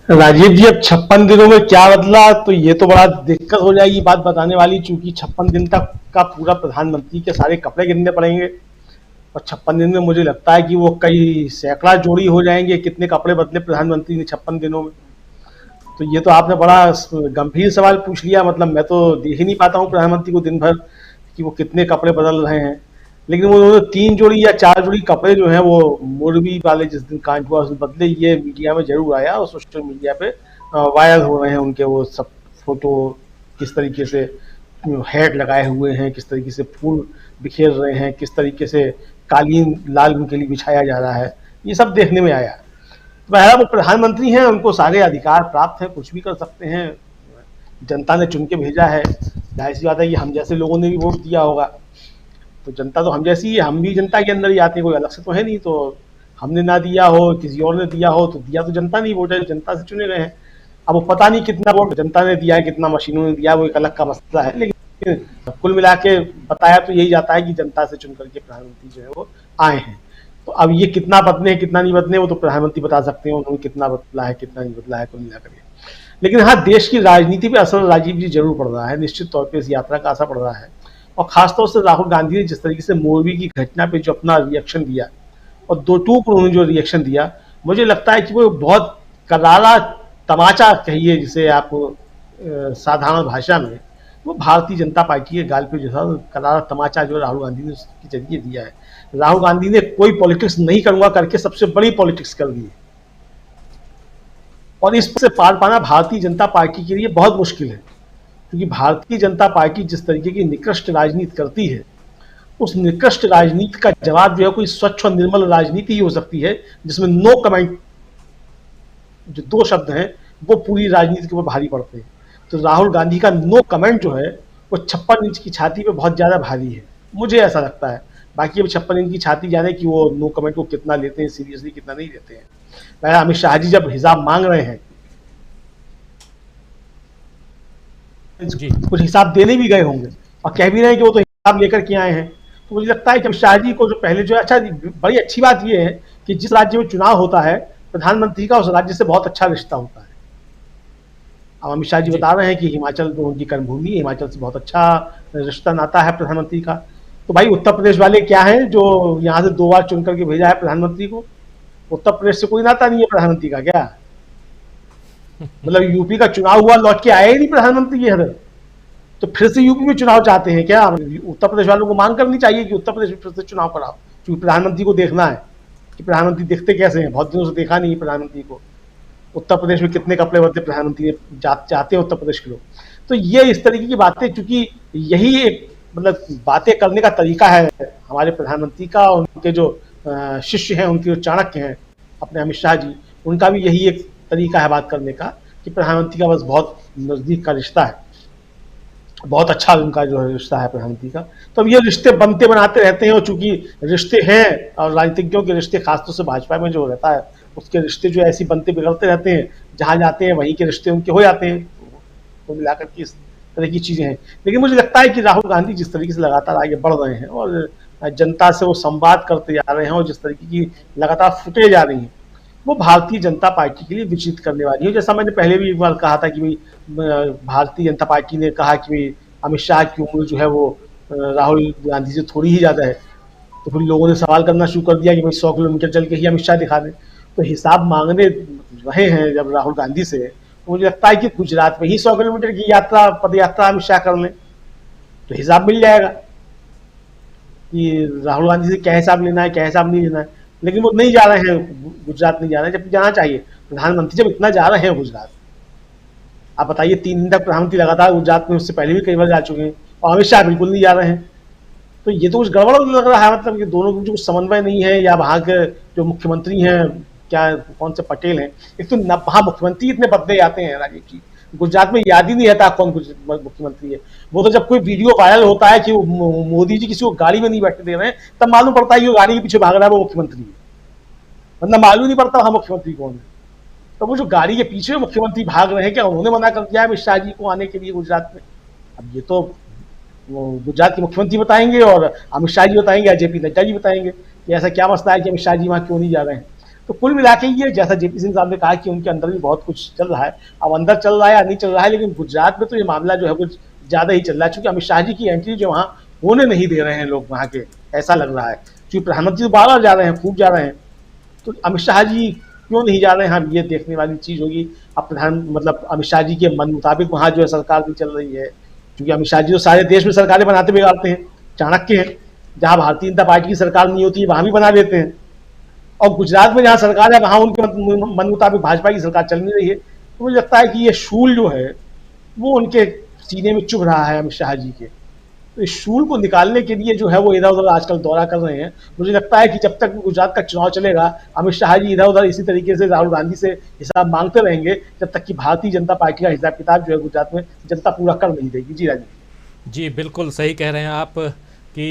राजीव जी, अब 56 दिनों में क्या बदला, तो ये तो बड़ा दिक्कत हो जाएगी बात बताने वाली, चूंकि 56 दिन तक का पूरा प्रधानमंत्री के सारे कपड़े गिनने पड़ेंगे। और 56 दिन में मुझे लगता है कि वो कई सैकड़ा जोड़ी हो जाएंगे, कितने कपड़े बदले प्रधानमंत्री ने 56 दिनों में। तो ये तो आपने बड़ा गंभीर सवाल पूछ लिया। मतलब मैं तो देख ही नहीं पाता हूँ प्रधानमंत्री को दिन भर कि वो कितने कपड़े बदल रहे हैं। लेकिन वो 3 जोड़ी या 4 जोड़ी कपड़े जो हैं वो मोरबी वाले जिस दिन कांड हुआ उस दिन बदले, ये मीडिया में जरूर आया और सोशल मीडिया पे वायरल हो रहे हैं उनके वो सब फोटो। किस तरीके से हैट लगाए हुए हैं, किस तरीके से फूल बिखेर रहे हैं, किस तरीके से कालीन लाल उनके लिए बिछाया जा रहा है, ये सब देखने में आया। बहरहाल वो प्रधानमंत्री हैं, उनको सारे अधिकार प्राप्त हैं, कुछ भी कर सकते हैं। जनता ने चुन के भेजा है, जाहिर सी बात है कि हम जैसे लोगों ने भी वोट दिया होगा। तो जनता तो हम जैसी है, हम भी जनता के अंदर ही आते हैं, कोई अलग से तो है नहीं। तो हमने ना दिया हो, किसी और ने दिया हो, तो दिया तो जनता नहीं, वोट है जनता से चुने गए हैं। अब वो पता नहीं कितना वोट जनता ने दिया है, कितना मशीनों ने दिया, वो एक अलग का मसला है। लेकिन कुल मिला के बताया तो यही जाता है कि जनता से चुन करके प्रधानमंत्री जो है वो आए हैं। तो अब ये कितना बदले हैं कितना नहीं बदले, वो तो प्रधानमंत्री बता सकते हैं उन्होंने कितना बदला है कितना नहीं बदला है कुल मिलाकर के। लेकिन हाँ, देश की राजनीति पे असर राजीव जी जरूर पड़ रहा है, निश्चित तौर पे इस यात्रा का असर पड़ रहा है। और खासतौर से राहुल गांधी ने जिस तरीके से मोरबी की घटना पे जो अपना रिएक्शन दिया, और दो टूक उन्होंने जो रिएक्शन दिया, मुझे लगता है कि वो बहुत करारा तमाचा कहिए जिसे आप साधारण भाषा में, वो भारतीय जनता पार्टी के गाल पे जो था करारा तमाचा जो राहुल गांधी ने उसके जरिए दिया है। राहुल गांधी ने कोई पॉलिटिक्स नहीं करूंगा करके सबसे बड़ी पॉलिटिक्स कर दी, और इससे पार पाना भारतीय जनता पार्टी के लिए बहुत मुश्किल है। क्योंकि भारतीय जनता पार्टी जिस तरीके की निकृष्ट राजनीति करती है, उस निकृष्ट राजनीति का जवाब जो है कोई स्वच्छ और निर्मल राजनीति ही हो सकती है, जिसमें नो कमेंट जो दो शब्द हैं वो पूरी राजनीति के ऊपर भारी पड़ते हैं। तो राहुल गांधी का नो कमेंट जो है वो 56 इंच की छाती पे बहुत ज्यादा भारी है, मुझे ऐसा लगता है। बाकी अब 56 इंच की छाती जाने कि वो नो कमेंट को कितना लेते हैं सीरियसली, कितना नहीं लेते हैं। अमित शाह जी जब हिसाब मांग रहे हैं, कुछ हिसाब देने भी गए होंगे और कह भी रहे हैं कि वो तो हिसाब लेकर के आए हैं। तो मुझे लगता है कि शाह जी को जो पहले जो है, अच्छा बड़ी अच्छी बात ये है कि जिस राज्य में चुनाव होता है प्रधानमंत्री का उस राज्य से बहुत अच्छा रिश्ता होता है। अब अमित शाह जी बता रहे हैं कि हिमाचल तो उनकी कर्मभूमि, हिमाचल से बहुत अच्छा रिश्ता नाता है प्रधानमंत्री का। तो भाई उत्तर प्रदेश वाले क्या हैं जो यहाँ से 2 बार चुन करके भेजा है प्रधानमंत्री को? उत्तर प्रदेश से कोई नाता नहीं है प्रधानमंत्री का क्या? मतलब यूपी का चुनाव हुआ, लौट के आए ही नहीं प्रधानमंत्री इधर, तो फिर से यूपी में चुनाव चाहते हैं क्या? उत्तर प्रदेश वालों को मांग करनी चाहिए कि उत्तर प्रदेश में फिर से चुनाव कराओ, क्योंकि प्रधानमंत्री को देखना है कि प्रधानमंत्री दिखते कैसे हैं। बहुत दिनों से देखा नहीं प्रधानमंत्री को, उत्तर प्रदेश में कितने कपड़े बदले प्रधानमंत्री चाहते हैं उत्तर प्रदेश के लोग। तो ये इस तरीके की बातें, चूंकि यही एक मतलब बातें करने का तरीका है हमारे प्रधानमंत्री का, और उनके जो शिष्य हैं, उनके जो चाणक्य हैं अपने अमित शाह जी, उनका भी यही एक तरीका है बात करने का कि प्रधानमंत्री का बस बहुत नजदीक का रिश्ता है, बहुत अच्छा उनका जो रिश्ता है प्रधानमंत्री का। तो अब ये रिश्ते बनते बनाते रहते हैं, और चूंकि रिश्ते हैं और राजनीतिज्ञों के रिश्ते खासतौर से भाजपा में जो रहता है उसके रिश्ते जो ऐसी बनते बिगड़ते रहते हैं, जहां जाते हैं वहीं के रिश्ते उनके हो जाते हैं। तो मिलाकर के इस तरह की चीजें हैं। लेकिन मुझे लगता है कि राहुल गांधी जिस तरीके से लगातार आगे बढ़ रहे हैं और जनता से वो संवाद करते जा रहे हैं, और जिस तरीके की लगातार फुटेज आ रही हैं, वो भारतीय जनता पार्टी के लिए विचित्र करने वाली है। जैसा मैंने पहले भी एक बार कहा था कि भाई भारतीय जनता पार्टी ने कहा कि भाई अमित शाह की उम्र जो है वो राहुल गांधी से थोड़ी ही ज्यादा है, तो फिर लोगों ने सवाल करना शुरू कर दिया कि भाई 100 किलोमीटर चल के ही अमित शाह दिखा दें। तो हिसाब मांगने रहे हैं जब राहुल गांधी से, तो मुझे लगता है कि गुजरात में ही 100 किलोमीटर की यात्रा, पद यात्रा अमित शाह कर लें तो हिसाब मिल जाएगा कि राहुल गांधी से क्या हिसाब लेना है क्या हिसाब नहीं लेना है। लेकिन वो नहीं जा रहे हैं, गुजरात नहीं जा रहे हैं, जबकि जाना चाहिए। प्रधानमंत्री जब इतना जा रहे हैं गुजरात, आप बताइए 3 दिन तक प्रधानमंत्री लगातार गुजरात में, उससे पहले भी कई बार जा चुके हैं, और अमित शाह बिल्कुल नहीं जा रहे हैं। तो ये तो कुछ गड़बड़ लग रहा है, मतलब कि दोनों के बीच कुछ समन्वय नहीं है, या वहाँ के जो मुख्यमंत्री हैं, क्या कौन से पटेल हैं, एक तो वहाँ मुख्यमंत्री इतने बदले जाते हैं राजीव जी, गुजरात में याद ही नहीं रहता कौन मुख्यमंत्री है। वो तो जब कोई वीडियो वायरल होता है कि मोदी जी किसी को गाड़ी में नहीं बैठने दे रहे हैं, तब मालूम पड़ता है कि वो गाड़ी के पीछे भाग रहा है वो मुख्यमंत्री है, मतलब मालूम नहीं पड़ता वहाँ मुख्यमंत्री कौन है। तो वो जो गाड़ी के पीछे मुख्यमंत्री भाग रहे हैं, क्या उन्होंने मना कर दिया है अमित शाह जी को आने के लिए गुजरात में? अब ये तो गुजरात के मुख्यमंत्री बताएंगे और अमित शाह जी बताएंगे या जेपी नड्डा जी बताएंगे कि ऐसा क्या मसला है कि अमित शाह जी वहाँ क्यों नहीं जा रहे हैं। तो कुल मिला के ये जैसा जेपी सिंह साहब ने कहा कि उनके अंदर भी बहुत कुछ चल रहा है। अब अंदर चल रहा है या नहीं चल रहा है, लेकिन गुजरात में तो ये मामला जो है कुछ ज़्यादा ही चल रहा है, चूँकि अमित शाह जी की एंट्री जो वहाँ होने नहीं दे रहे हैं लोग वहाँ के, ऐसा लग रहा है। क्योंकि प्रधानमंत्री तो बार-बार जा रहे हैं, खूब जा रहे हैं, तो अमित शाह जी क्यों नहीं जा रहे हैं, हम ये देखने वाली चीज़ होगी। अब मतलब अमित शाह जी के मन मुताबिक वहाँ जो है सरकार भी चल रही है, क्योंकि अमित शाह जी तो सारे देश में सरकारें बनाते बिगाड़ते हैं, चाणक्य हैं। जहाँ भारतीय जनता पार्टी की सरकार नहीं होती है, वहाँ भी बना देते हैं। और गुजरात में जहाँ सरकार है, वहाँ उनके मन मुताबिक भाजपा की सरकार चल नहीं रही है। तो मुझे लगता है कि ये शूल जो है, वो उनके सीने में चुभ रहा है अमित शाह जी के। तो इस शूल को निकालने के लिए जो है वो इधर-उधर आजकल दौरा कर रहे हैं। मुझे लगता है कि जब तक गुजरात का चुनाव चलेगा, अमित शाह जी इधर-उधर इसी तरीके से राहुल गांधी से हिसाब माँगते रहेंगे, जब तक कि भारतीय जनता पार्टी का हिसाब-किताब जो है गुजरात में जनता पूरा कर नहीं देगी। जी, राजीव। जी, बिल्कुल सही कह रहे हैं आप कि